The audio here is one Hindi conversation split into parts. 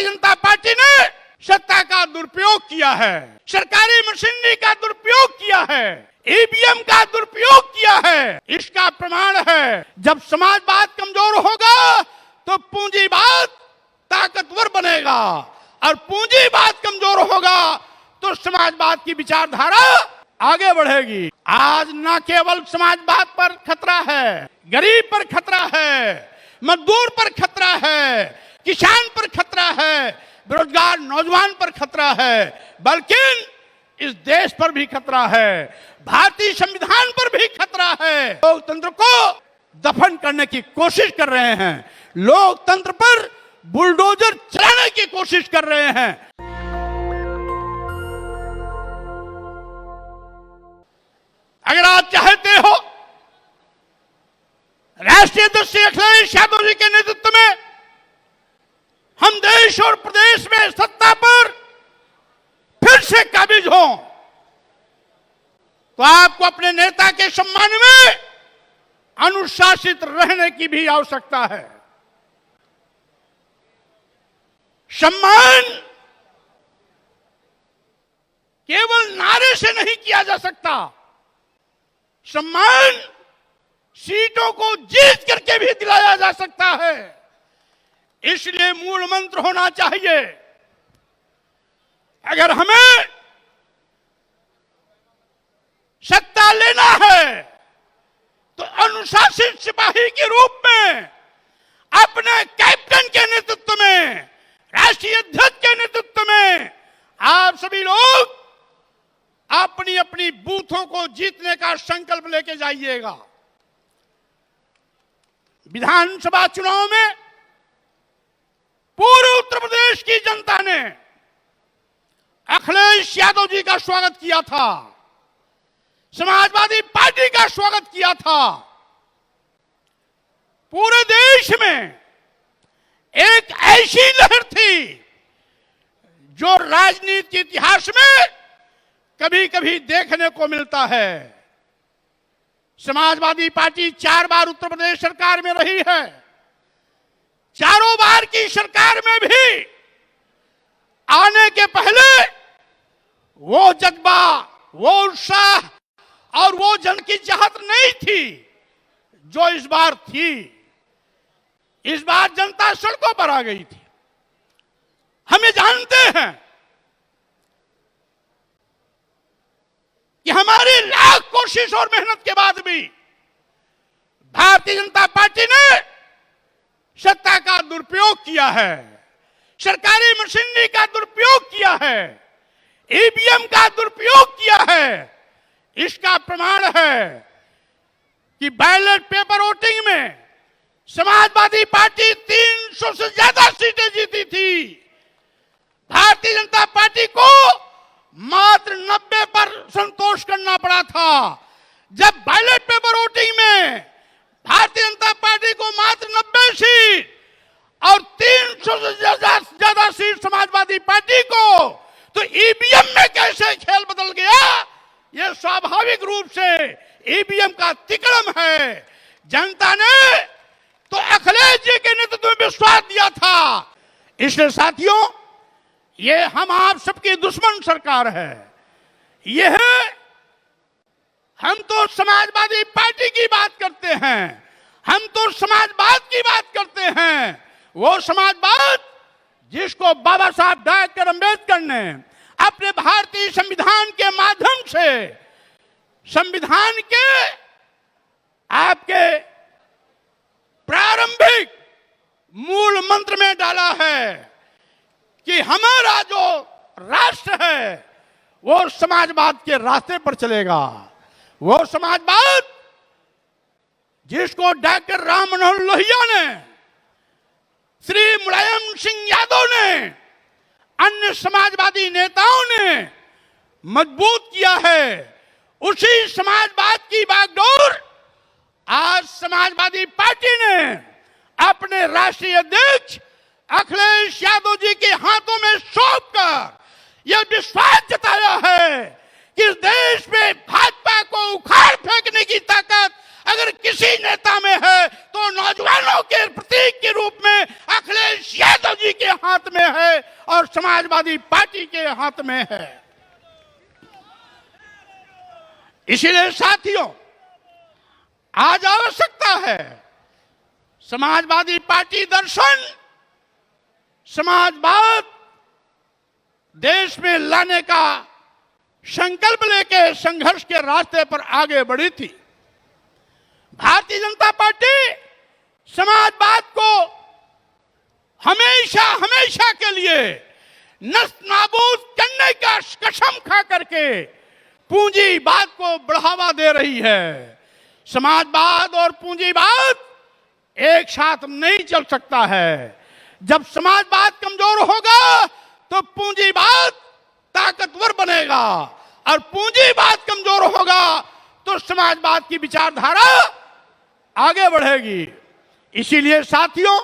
भारतीय जनता पार्टी ने सत्ता का दुरुपयोग किया है, सरकारी मशीनरी का दुरुपयोग किया है, ईवीएम का दुरुपयोग किया है। इसका प्रमाण है जब समाजवाद कमजोर होगा तो पूंजीवाद ताकतवर बनेगा और पूंजीवाद कमजोर होगा तो समाजवाद की विचारधारा आगे बढ़ेगी। आज न केवल समाजवाद पर खतरा है, गरीब पर खतरा है, मजदूर पर खतरा है, किसान पर खतरा है, बेरोजगार नौजवान पर खतरा है, बल्कि इस देश पर भी खतरा है, भारतीय संविधान पर भी खतरा है। लोकतंत्र को दफन करने की कोशिश कर रहे हैं, लोकतंत्र पर बुलडोजर चलाने की कोशिश कर रहे हैं। अगर आप चाहते हो राष्ट्रीय अध्यक्ष अखिलेश यादव जी के नेतृत्व में हम देश और प्रदेश में सत्ता पर फिर से काबिज हो, तो आपको अपने नेता के सम्मान में अनुशासित रहने की भी आवश्यकता है। सम्मान केवल नारे से नहीं किया जा सकता, सम्मान सीटों को जीत करके भी दिलाया जा सकता है। इसलिए मूल मंत्र होना चाहिए, अगर हमें सत्ता लेना है तो अनुशासित सिपाही के रूप में अपने कैप्टन के नेतृत्व में, राष्ट्रीय अध्यक्ष के नेतृत्व में आप सभी लोग अपनी अपनी बूथों को जीतने का संकल्प लेके जाइएगा। विधानसभा चुनाव में पूरे उत्तर प्रदेश की जनता ने अखिलेश यादव जी का स्वागत किया था, समाजवादी पार्टी का स्वागत किया था। पूरे देश में एक ऐसी लहर थी जो राजनीति के इतिहास में कभी कभी देखने को मिलता है। समाजवादी पार्टी 4 बार उत्तर प्रदेश सरकार में रही है, चारों बार की सरकार में भी आने के पहले वो जज्बा, वो उत्साह और वो जन की चाहत नहीं थी जो इस बार थी। इस बार जनता सड़कों पर आ गई थी। हम ये जानते हैं कि हमारी लाख कोशिश और मेहनत के बाद भी भारतीय जनता पार्टी ने सत्ता का दुरुपयोग किया है, सरकारी मशीनरी का दुरुपयोग किया है, ईवीएम का दुरुपयोग किया है। इसका प्रमाण है कि बैलेट पेपर वोटिंग में समाजवादी पार्टी 300 से ज्यादा सीटें जीती थी। भारतीय जनता पार्टी को मात्र 90 पर संतोष करना पड़ा था, जब बैलेट पेपर वोटिंग में भारतीय जनता पार्टी को मात्र 90 सीट और 300 से ज्यादा सीट समाजवादी पार्टी को, तो ईवीएम में कैसे खेल बदल गया? यह स्वाभाविक रूप से ईवीएम का तिकड़म है। जनता ने तो अखिलेश जी के नेतृत्व में विश्वास दिया था। इसलिए साथियों, ये हम आप सबकी दुश्मन सरकार है। यह हम तो समाजवादी पार्टी की बात करते हैं, हम तो समाजवाद की बात करते हैं, वो समाजवाद जिसको बाबा साहब डॉक्टर अंबेडकर ने अपने भारतीय संविधान के माध्यम से संविधान के आपके प्रारंभिक मूल मंत्र में डाला है कि हमारा जो राष्ट्र है वो समाजवाद के रास्ते पर चलेगा। वो समाजवाद जिसको डॉक्टर राम मनोहर लोहिया ने, श्री मुलायम सिंह यादव ने, अन्य समाजवादी नेताओं ने मजबूत किया है, उसी समाजवाद की बागडोर आज समाजवादी पार्टी ने अपने राष्ट्रीय अध्यक्ष अखिलेश यादव जी के हाथों में सौंपकर यह विश्वास जताया है कि इस देश में भाजपा को उखाड़ फेंकने की ताकत अगर किसी नेता में है तो नौजवानों के प्रतीक के रूप में अखिलेश यादव जी के हाथ में है और समाजवादी पार्टी के हाथ में है। इसीलिए साथियों, आज आवश्यकता है समाजवादी पार्टी दर्शन, समाजवाद देश में लाने का संकल्प लेके संघर्ष के रास्ते पर आगे बढ़ी थी। भारतीय जनता पार्टी समाजवाद को हमेशा हमेशा के लिए नष्ट नाबूद करने का कसम खा करके पूंजीवाद को बढ़ावा दे रही है। समाजवाद और पूंजीवाद एक साथ नहीं चल सकता है। जब समाजवाद कमजोर होगा तो पूंजीवाद ताकतवर बनेगा और पूंजीवाद कमजोर होगा तो समाजवाद की विचारधारा आगे बढ़ेगी। इसीलिए साथियों,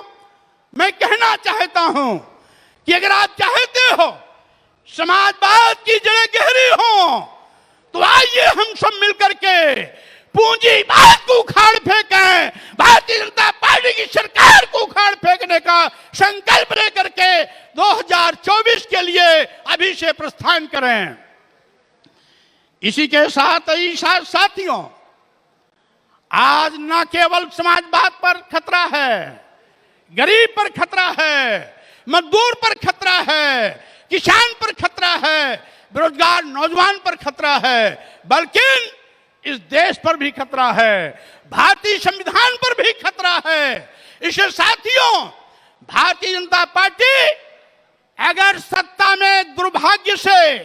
मैं कहना चाहता हूं कि अगर आप चाहते हो समाजवाद की जड़ें गहरी हो तो आइए हम सब मिलकर के पूंजीवाद को उखाड़ फेंकें, भारतीय जनता पार्टी की सरकार को उखाड़ फेंकने का संकल्प लेकर के 2024 के लिए अभी से प्रस्थान करें। इसी के साथ ही साथियों, आज न केवल समाजवाद पर खतरा है, गरीब पर खतरा है, मजदूर पर खतरा है, किसान पर खतरा है, बेरोजगार नौजवान पर खतरा है, बल्कि इस देश पर भी खतरा है, भारतीय संविधान पर भी खतरा है। इसे साथियों, भारतीय जनता पार्टी अगर सत्ता में दुर्भाग्य से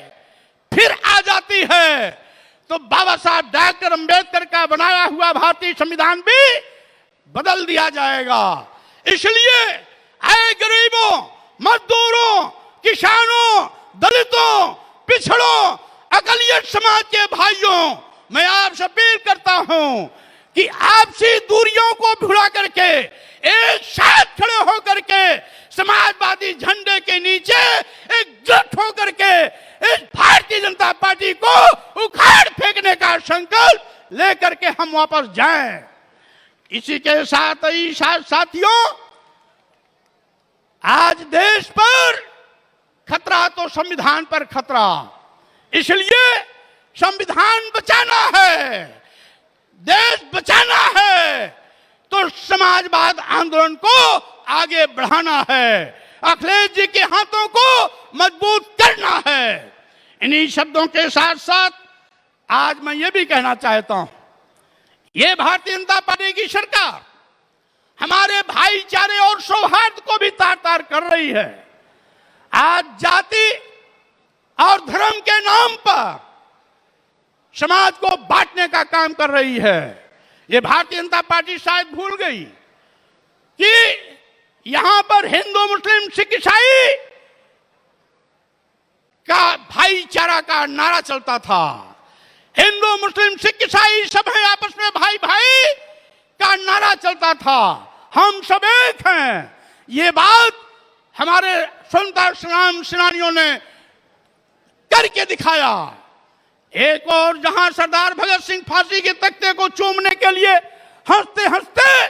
फिर आ जाती है तो बाबा साहब डॉक्टर अंबेडकर का बनाया हुआ भारतीय संविधान भी बदल दिया जाएगा। इसलिए ऐ गरीबों, मजदूरों, किसानों, दलितों, पिछड़ों, अकलियत समाज के भाइयों, मैं आपसे अपील करता हूं कि आपसी दूरियों को भुला करके एक साथ खड़े होकर के समाजवादी झंडे के नीचे एकजुट होकर के इस भारतीय जनता पार्टी को उखाड़ फेंकने का संकल्प लेकर के हम वापस जाएं। इसी के साथ ही साथियों, आज देश पर खतरा तो संविधान पर खतरा, इसलिए संविधान बचाना है, देश बचाना है तो समाजवाद आंदोलन को आगे बढ़ाना है, अखिलेश जी के हाथों को मजबूत करना है। इन्हीं शब्दों के साथ साथ आज मैं ये भी कहना चाहता हूं, ये भारतीय जनता पार्टी की सरकार हमारे भाईचारे और सौहार्द को भी तार तार कर रही है। आज जाति और धर्म के नाम पर समाज को बांटने का काम कर रही है। ये भारतीय जनता पार्टी शायद भूल गई कि यहां पर हिंदू, मुस्लिम, सिख, ईसाई का भाईचारा का नारा चलता था। हिंदू, मुस्लिम, सिख, ईसाई सब है आपस में भाई भाई का नारा चलता था। हम सब एक हैं, ये बात हमारे स्वतंत्रता संग्राम सेनानियों ने करके दिखाया। एक और जहां सरदार भगत सिंह फांसी के तख्ते को चूमने के लिए हंसते हंसते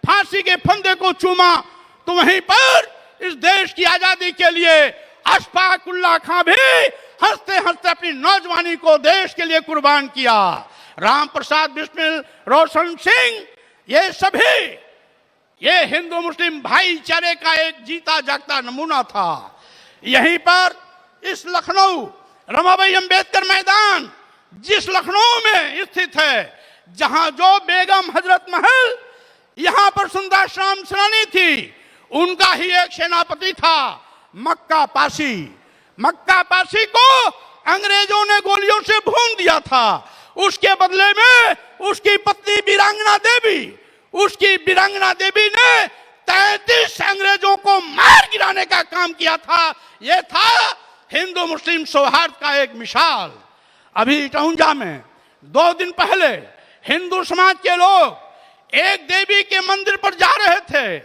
फांसी के फंदे को चूमा, तो वहीं पर इस देश की आजादी के लिए अशफाक उल्लाह खां भी हंसते हंसते अपनी नौजवानी को देश के लिए कुर्बान किया। राम प्रसाद बिस्मिल, रोशन सिंह, ये सभी ये हिंदू मुस्लिम भाईचारे का एक जीता जागता नमूना था। यहीं पर इस लखनऊ रमाबाई अंबेडकर मैदान, जिस लखनऊ में स्थित है, जहां जो बेगम हजरत महल यहां पर सुंदर श्याम सेनानी थी, उनका ही एक सेनापति था मक्का पासी। मक्का पासी को अंग्रेजों ने गोलियों से भून दिया था। उसके बदले में उसकी पत्नी वीरांगना देवी ने 33 अंग्रेजों को मार गिराने का काम किया था। यह था हिंदू मुस्लिम सौहार्द का एक मिसाल। अभी टहुंजा में 2 दिन पहले हिंदू समाज के लोग एक देवी के मंदिर पर जा रहे थे।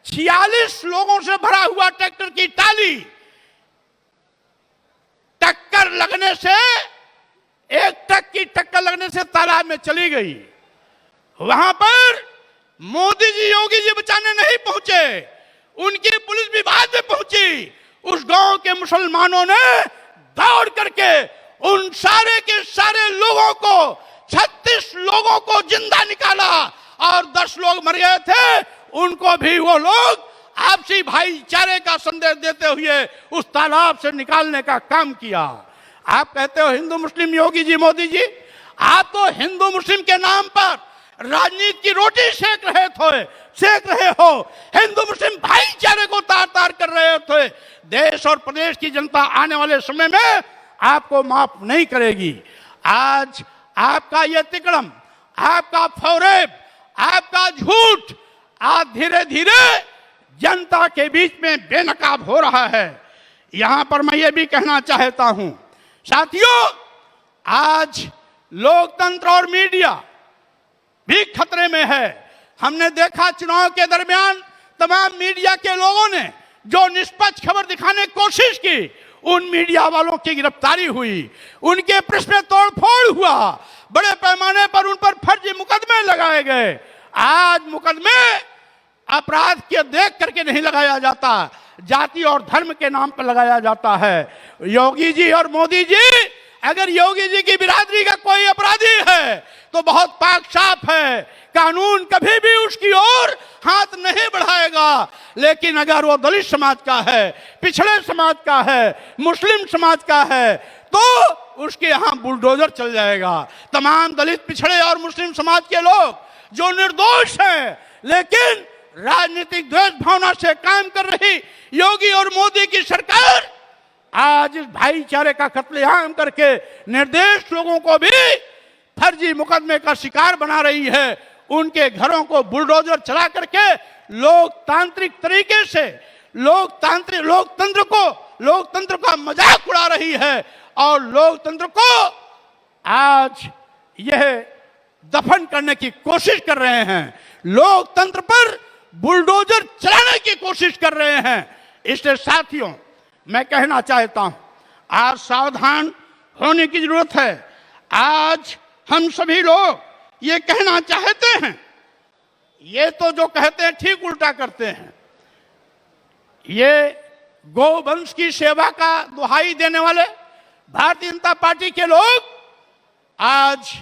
46 लोगों से भरा हुआ ट्रैक्टर की टाली टक्कर लगने से, एक ट्रक की टक्कर लगने से तालाब में चली गई। वहां पर मोदी जी, योगी जी बचाने नहीं पहुंचे। उनकी पुलिस भी बाद में पहुंची। उस गांव के मुसलमानों ने दौड़ करके उन सारे के सारे लोगों को, 36 लोगों को जिंदा निकाला और 10 लोग मर गए थे, उनको भी वो लोग आपसी भाईचारे का संदेश देते हुए उस तालाब से निकालने का काम किया। आप कहते हो हिंदू मुस्लिम योगी जी, मोदी जी, आप तो हिंदू मुस्लिम के नाम पर राजनीति की रोटी सेक रहे हो, हिंदू मुस्लिम भाईचारे को तार तार कर रहे थे। देश और प्रदेश की जनता आने वाले समय में आपको माफ नहीं करेगी। आज आपका ये तिकड़म, आपका फौरेब, आपका झूठ आज धीरे धीरे जनता के बीच में बेनकाब हो रहा है। यहां पर मैं ये भी कहना चाहता हूं साथियों, आज लोकतंत्र और मीडिया भी खतरे में है। हमने देखा चुनाव के दरमियान तमाम मीडिया के लोगों ने जो निष्पक्ष खबर दिखाने की कोशिश की, उन मीडिया वालों की गिरफ्तारी हुई, उनके प्रेस में तोड़फोड़ हुआ, बड़े पैमाने पर उन पर फर्जी मुकदमे लगाए गए। आज मुकदमे अपराध के देख करके नहीं लगाया जाता, जाति और धर्म के नाम पर लगाया जाता है। योगी जी और मोदी जी, अगर योगी जी की बिरादरी का कोई अपराधी है तो बहुत पाक साफ है, कानून कभी भी उसकी ओर हाथ नहीं बढ़ाएगा। लेकिन अगर वो दलित समाज का है, पिछड़े समाज का है, मुस्लिम समाज का है, तो उसके यहां बुलडोजर चल जाएगा। तमाम दलित, पिछड़े और मुस्लिम समाज के लोग जो निर्दोष हैं लेकिन राजनीतिक द्वेष भावना से काम कर रही योगी और मोदी की सरकार आज इस भाईचारे का कत्लेआम करके निर्दोष लोगों को भी फर्जी मुकदमे का शिकार बना रही है। उनके घरों को बुलडोजर चला करके लोकतांत्रिक तरीके से लोकतंत्र का मजाक उड़ा रही है और लोकतंत्र को आज यह दफन करने की कोशिश कर रहे हैं, लोकतंत्र पर बुलडोजर चलाने की कोशिश कर रहे हैं। इसलिए साथियों, मैं कहना चाहता हूं, आज सावधान होने की जरूरत है। आज हम सभी लोग ये कहना चाहते हैं, ये तो जो कहते हैं ठीक उल्टा करते हैं। ये गोवंश की सेवा का दुहाई देने वाले भारतीय जनता पार्टी के लोग आज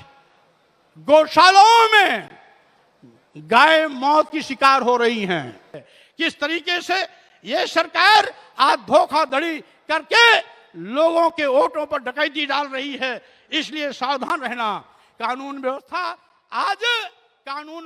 गौशालाओं में गाय मौत की शिकार हो रही हैं। किस तरीके से ये सरकार आज धोखाधड़ी करके लोगों के वोटों पर डकैती डाल रही है। इसलिए सावधान रहना। कानून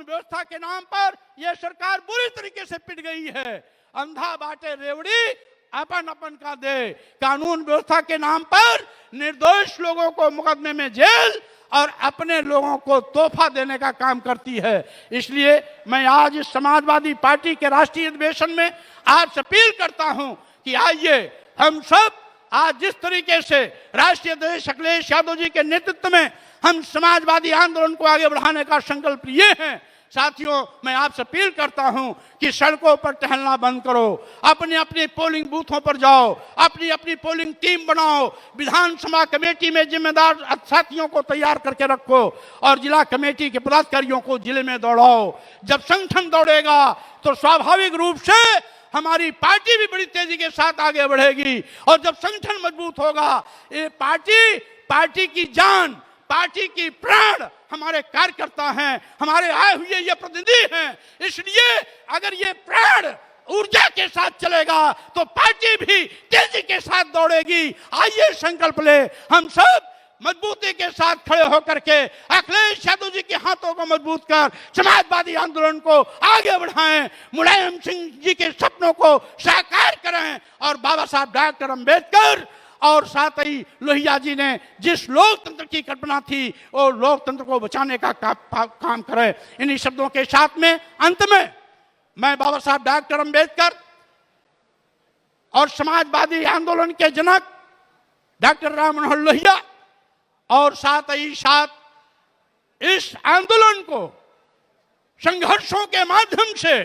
व्यवस्था के नाम पर यह सरकार बुरी तरीके से पिट गई है। अंधा बाटे रेवड़ी अपन का दे। कानून व्यवस्था के नाम पर निर्दोष लोगों को मुकदमे में जेल और अपने लोगों को तोहफा देने का काम करती है। इसलिए मैं आज इस समाजवादी पार्टी के राष्ट्रीय अधिवेशन में आज अपील करता हूं कि आइए हम सब आज जिस तरीके से राष्ट्रीय अध्यक्ष अखिलेश यादव जी के नेतृत्व में हम समाजवादी आंदोलन को आगे बढ़ाने का संकल्प लिए हैं। साथियों, मैं आपसे अपील करता हूं कि सड़कों पर टहलना बंद करो, अपने अपने पोलिंग बूथों पर जाओ, अपनी अपनी पोलिंग टीम बनाओ, विधानसभा कमेटी में जिम्मेदार साथियों को तैयार करके रखो और जिला कमेटी के पदाधिकारियों को जिले में दौड़ाओ। जब संगठन दौड़ेगा तो स्वाभाविक रूप से हमारी पार्टी भी बड़ी तेजी के साथ आगे बढ़ेगी और जब संगठन मजबूत होगा, ये पार्टी की जान, पार्टी की प्राण हमारे कार्यकर्ता हैं, हमारे आए हुए ये प्रतिनिधि हैं। इसलिए अगर ये प्राण ऊर्जा के साथ चलेगा तो पार्टी भी तेजी के साथ दौड़ेगी। आइए संकल्प ले, हम सब मजबूती के साथ खड़े होकर के अखिलेश यादव जी के हाथों को मजबूत कर समाजवादी आंदोलन को आगे बढ़ाएं, मुलायम सिंह जी के सपनों को साकार करें और बाबा साहब डॉक्टर अंबेडकर और साथ ही लोहिया जी ने जिस लोकतंत्र की कल्पना थी वो लोकतंत्र को बचाने का काम करें। इन्हीं शब्दों के साथ में अंत में मैं बाबा साहब डॉक्टर अंबेडकर और समाजवादी आंदोलन के जनक डॉक्टर राम मनोहर लोहिया और साथ ही साथ इस आंदोलन को संघर्षों के माध्यम से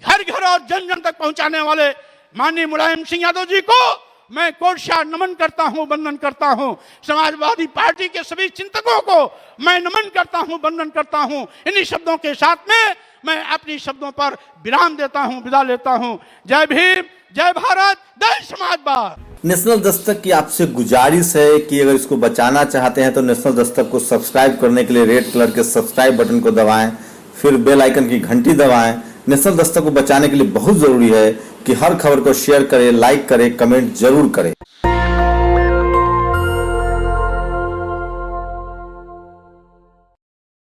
घर घर और जन जन तक पहुंचाने वाले माननीय मुलायम सिंह यादव जी को मैं कोर्शा नमन करता हूं, वंदन करता हूं। समाजवादी पार्टी के सभी चिंतकों को मैं नमन करता हूं, वंदन करता हूं। इन्हीं शब्दों के साथ में मैं अपनी शब्दों पर विराम देता हूं, विदा लेता हूं। जय भीम, जय भारत, जय समाजवाद। नेशनल दस्तक की आपसे गुजारिश है कि अगर इसको बचाना चाहते हैं तो नेशनल दस्तक को सब्सक्राइब करने के लिए रेड कलर के सब्सक्राइब बटन को दबाएं, फिर बेल आइकन की घंटी दबाएं। नेशनल दस्तक को बचाने के लिए बहुत जरूरी है कि हर खबर को शेयर करें, लाइक करें, कमेंट जरूर करें।